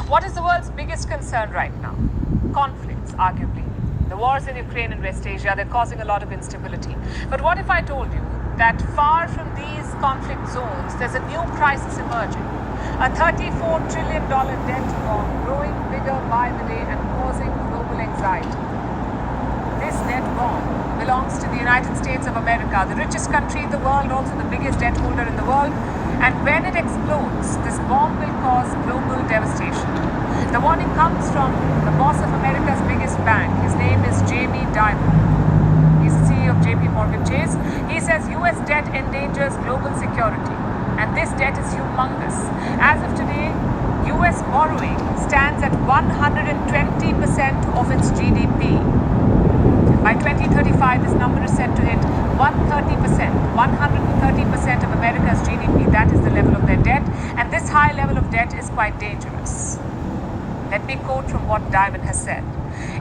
What is the world's biggest concern right now? Conflicts, arguably. The wars in Ukraine and West Asia, they're causing a lot of instability. But what if I told you that far from these conflict zones, there's a new crisis emerging? A $34 trillion debt bomb growing bigger by the day and causing global anxiety. This debt bomb belongs to the United States of America, the richest country in the world, also the biggest debt holder in the world. And when it explodes, this bomb will cause global devastation. The warning comes from the boss of America's biggest bank. His name is Jamie Dimon. He's the CEO of Morgan Chase. He says US debt endangers global security. And this debt is humongous. As of today, US borrowing stands at 120% of its GDP. By 2035, this number is set to hit 130%. 130% of America's GDP, that is the level of their debt. And this high level of debt is quite dangerous. Let me quote from what Dimon has said.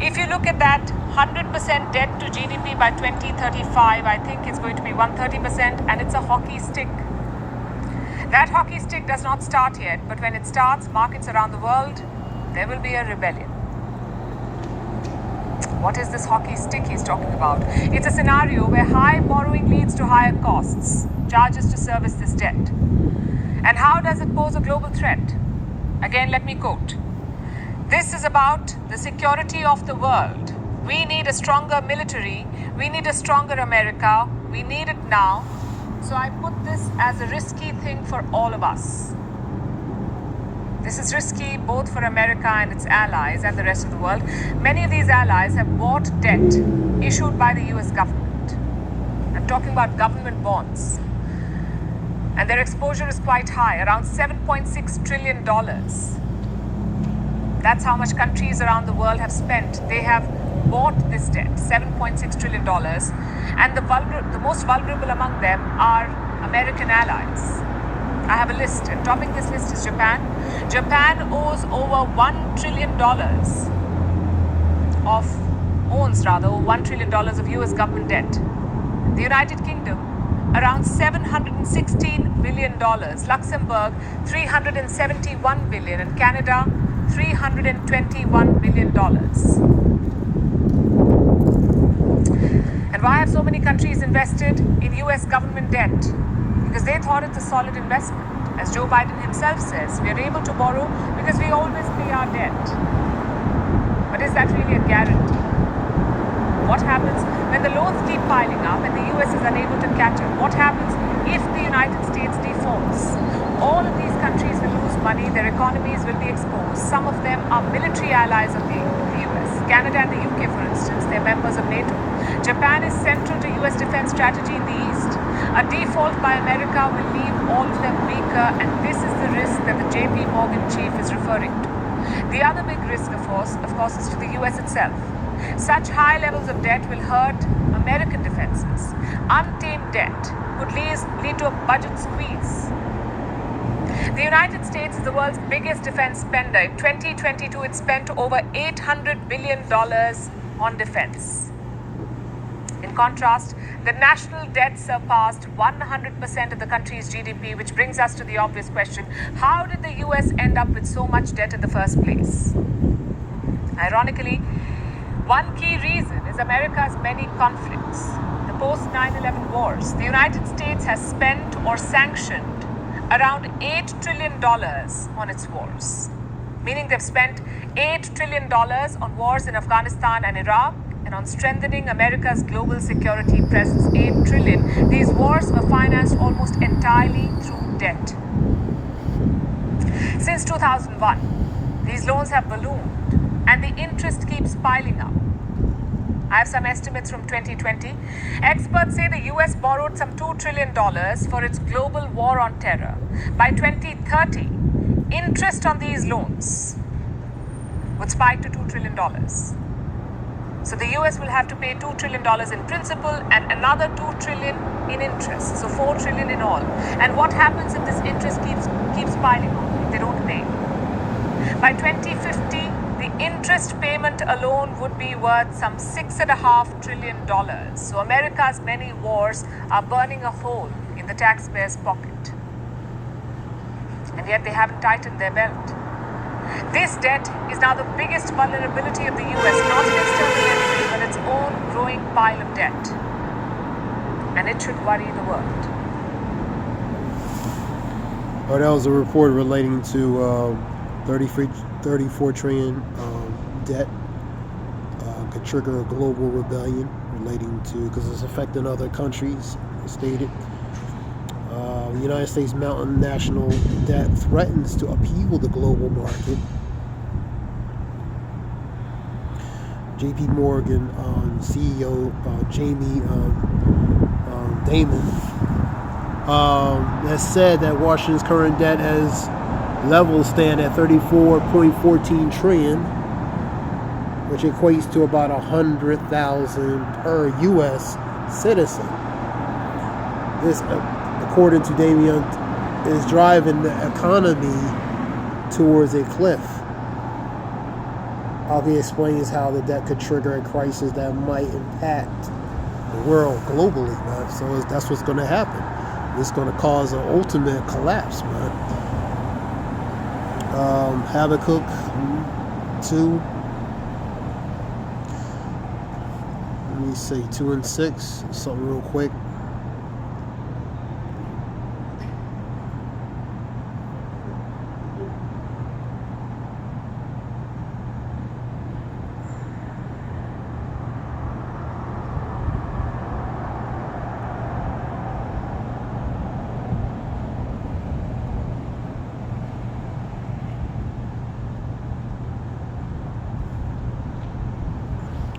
If you look at that 100% debt to GDP by 2035, I think it's going to be 130%, and it's a hockey stick. That hockey stick does not start yet, but when it starts, markets around the world, there will be a rebellion. What is this hockey stick he's talking about? It's a scenario where high borrowing leads to higher costs, charges to service this debt. And how does it pose a global threat? Again, let me quote. This is about the security of the world. We need a stronger military. We need a stronger America. We need it now. So I put this as a risky thing for all of us. This is risky both for America and its allies and the rest of the world. Many of these allies have bought debt issued by the US government. I'm talking about government bonds. And their exposure is quite high, around $7.6 trillion. That's how much countries around the world have spent. They have bought this debt, $7.6 trillion. And the most vulnerable among them are American allies. I have a list, and topping this list is Japan. Japan owns over $1 trillion of US government debt. The United Kingdom, around $716 billion. Luxembourg, $371 billion. And Canada, $321 billion. And why have so many countries invested in US government debt? Because they thought it's a solid investment. As Joe Biden himself says, we are able to borrow because we always pay our debt. But is that really a guarantee? What happens when the loans keep piling up and the US is unable to catch up? What happens if the United States defaults? All of these countries will lose money, their economies will be exposed. Some of them are military allies of the US. Canada and the UK, for instance, they're members of NATO. Japan is central to US defense strategy in the East. A default by America will leave all of them weaker, and this is the risk that the JP Morgan chief is referring to. The other big risk, of course, is to the US itself. Such high levels of debt will hurt American defenses. Untamed debt could lead to a budget squeeze. The United States is the world's biggest defense spender. In 2022, it spent over $800 billion on defense. In contrast, the national debt surpassed 100% of the country's GDP, which brings us to the obvious question: how did the US end up with so much debt in the first place? Ironically, one key reason is America's many conflicts. The post-9/11 wars. The United States has spent or sanctioned around $8 trillion on its wars. Meaning they've spent $8 trillion on wars in Afghanistan and Iraq, and on strengthening America's global security presence. $8 trillion. These wars were financed almost entirely through debt. Since 2001, these loans have ballooned, and the interest keeps piling up. I have some estimates from 2020. Experts say the US borrowed some $2 trillion for its global war on terror. By 2030, interest on these loans would spike to $2 trillion. So the US will have to pay $2 trillion in principal and another $2 trillion in interest. So $4 trillion in all. And what happens if this interest keeps piling on if they don't pay? By 2050, the interest payment alone would be worth some $6.5 trillion. So America's many wars are burning a hole in the taxpayer's pocket. And yet they haven't tightened their belt. This debt is now the biggest vulnerability of the US, not an external enemy, but its own growing pile of debt. And it should worry the world. Oh, that was a report relating to 34 trillion debt could trigger a global rebellion relating to, because it's affecting other countries, stated. The United States mountain national debt threatens to upheaval the global market. JP Morgan CEO Jamie Dimon has said that Washington's current debt as levels stand at 34.14 trillion, which equates to about 100,000 per U.S. citizen. This, according to Damien, is driving the economy towards a cliff. How he explains how the debt could trigger a crisis that might impact the world globally, man. So that's what's going to happen. It's going to cause an ultimate collapse, man. Habakkuk 2. Let me see, 2 and 6. Something real quick.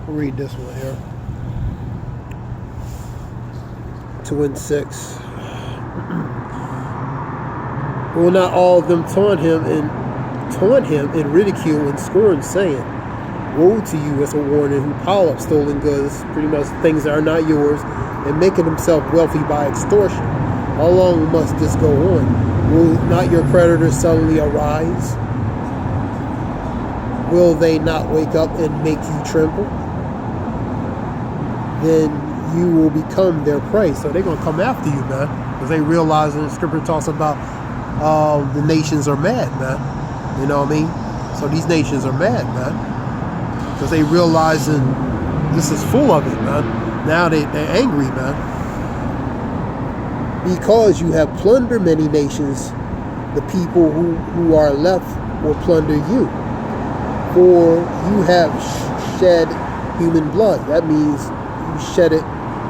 I'll read this one here. 2 and 6. Will not all of them taunt him in ridicule and scorn, saying, "Woe to you," as a warning, who pile up stolen goods, pretty much things that are not yours, and making himself wealthy by extortion. How long must this go on? Will not your creditors suddenly arise? Will they not wake up and make you tremble? Then you will become their prey. So they're going to come after you, man, because they realize, and the scripture talks about the nations are mad, man. You know what I mean? So these nations are mad, man, because they realizing this is full of it, man. Now they're angry, man, because you have plundered many nations. The people who are left will plunder you, for you have shed human blood. That means you shedded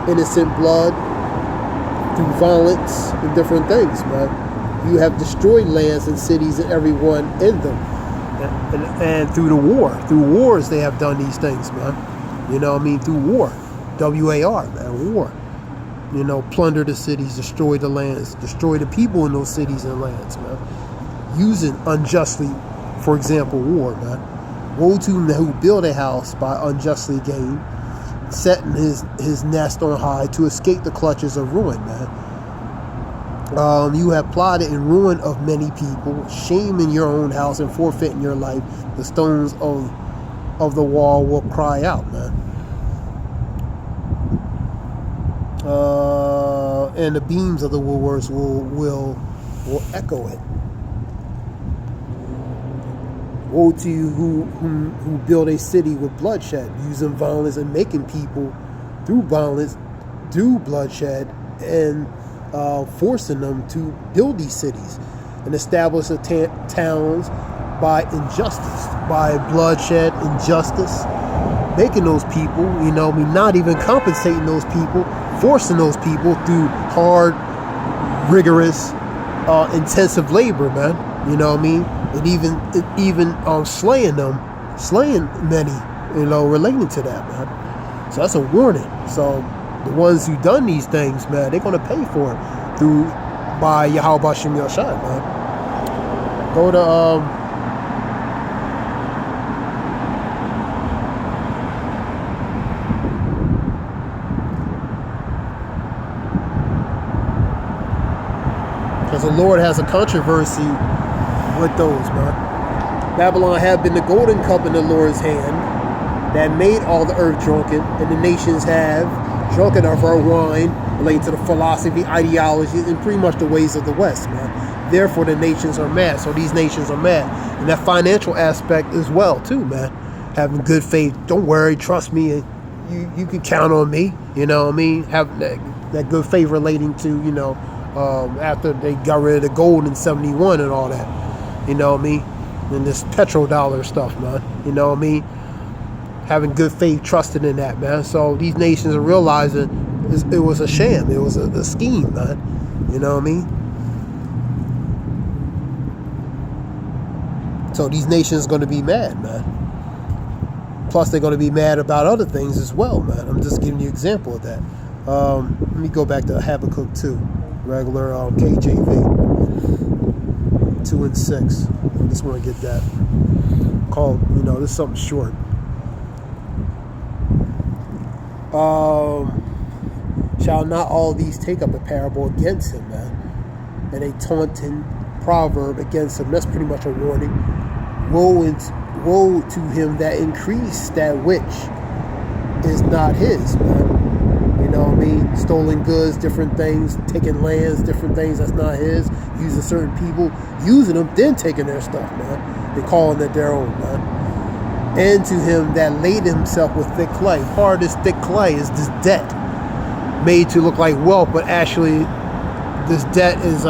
innocent blood through violence and different things, man. You have destroyed lands and cities and everyone in them, and through the war, through wars, they have done these things, man. You know what I mean? Through war, WAR, man, war. You know, plunder the cities, destroy the lands, destroy the people in those cities and lands, man. Using unjustly, for example, war, man. Woe to him who build a house by unjustly gain, setting his nest on high to escape the clutches of ruin, man. You have plotted in ruin of many people, shame in your own house and forfeit in your life. The stones of the wall will cry out, man. And the beams of the woodworks will echo it. Woe to you who build a city with bloodshed, using violence and making people through violence do bloodshed, and forcing them to build these cities and establish the towns by injustice, by bloodshed, injustice, making those people, you know, not even compensating those people, forcing those people through hard, rigorous, intensive labor, man. You know what I mean? And even slaying many, you know, relating to that, man. So that's a warning. So the ones who done these things, man, they're gonna pay for it by Yahweh Bashem Yashai, man. Go to because the Lord has a controversy with those, man. Babylon had been the golden cup in the Lord's hand that made all the earth drunken, and the nations have drunken of her wine relating to the philosophy, ideology, and pretty much the ways of the West, man. Therefore, the nations are mad. So these nations are mad. And that financial aspect as well, too, man. Having good faith. Don't worry. Trust me. You can count on me. You know what I mean? Have that good faith relating to, you know, after they got rid of the gold in 71 and all that. You know what I mean? And this petrodollar stuff, man. You know what I mean? Having good faith, trusting in that, man. So these nations are realizing it was a sham. It was a scheme, man. You know what I mean? So these nations are going to be mad, man. Plus, they're going to be mad about other things as well, man. I'm just giving you an example of that. Let me go back to Habakkuk 2, regular KJV, 2 and 6. I just want to get that. Called, you know, this is something short. Shall not all these take up a parable against him, man? And a taunting proverb against him. That's pretty much a warning. Woe to him that increased that which is not his, man. You know what I mean? Stolen goods, different things, taking lands, different things that's not his, using certain people, using them, then taking their stuff, man. They calling it their own, man. And to him that laid himself with thick clay. Part of this thick clay is this debt made to look like wealth, but actually this debt is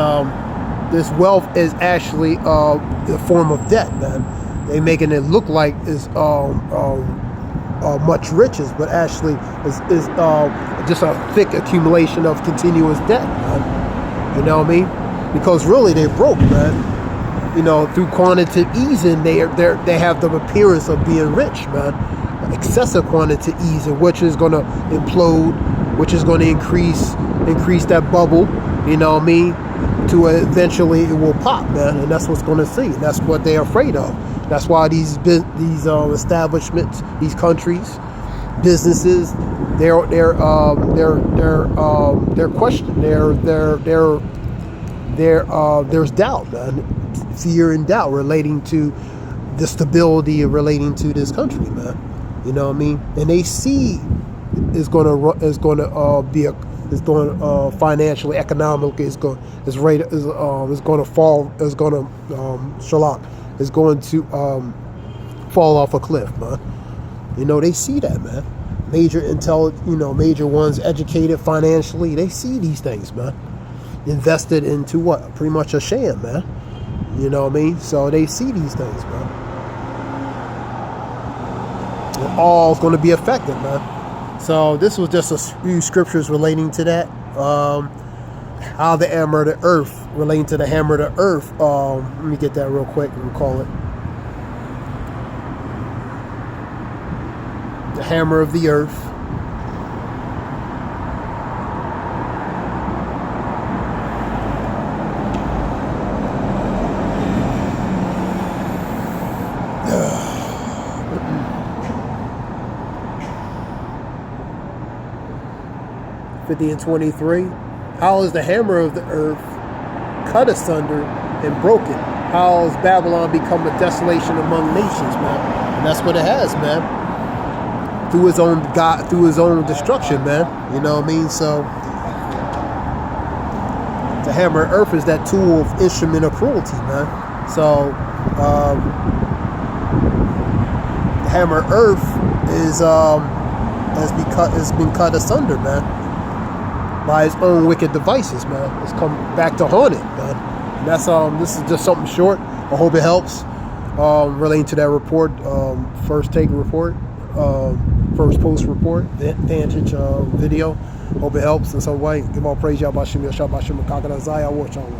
this wealth is actually a form of debt, man. They making it look like it's much riches, but actually is just a thick accumulation of continuous debt, man. You know what I mean? Because really they're broke, man. You know, through quantitative easing, they have the appearance of being rich, man. Excessive quantitative easing, which is going to implode, which is going to increase that bubble. You know what I mean? To eventually it will pop, man, and that's what's going to see. That's what they're afraid of. That's why these establishments, these countries, businesses, they're questioned. There's doubt, man. Fear and doubt relating to the stability of relating to this country, man. You know what I mean? And they see is going to financially, economically, it's going to fall off a cliff, man. You know, they see that, man. Major ones, educated financially, they see these things, man. Invested into what? Pretty much a sham, man. You know what I mean? So they see these things, man. And all's going to be affected, man. So this was just a few scriptures relating to that. How the hammer of the earth, relating to the hammer of the earth. Let me get that real quick and call it. The hammer of the earth. And 23. How is the hammer of the earth cut asunder and broken? How has Babylon become a desolation among nations, man? And that's what it has, man. Through his own God, through his own destruction, man. You know what I mean? So the hammer of earth is that tool of instrument of cruelty, man. So the hammer of earth is has been cut asunder, man. By his own wicked devices, man. It's come back to haunt it, man. And that's this is just something short. I hope it helps. Relating to that report, first take report, first post report, Vantage video. Hope it helps in some way. Give all praise, Yahweh Shem Yahshua B'Shem Kakadazai. I watch on.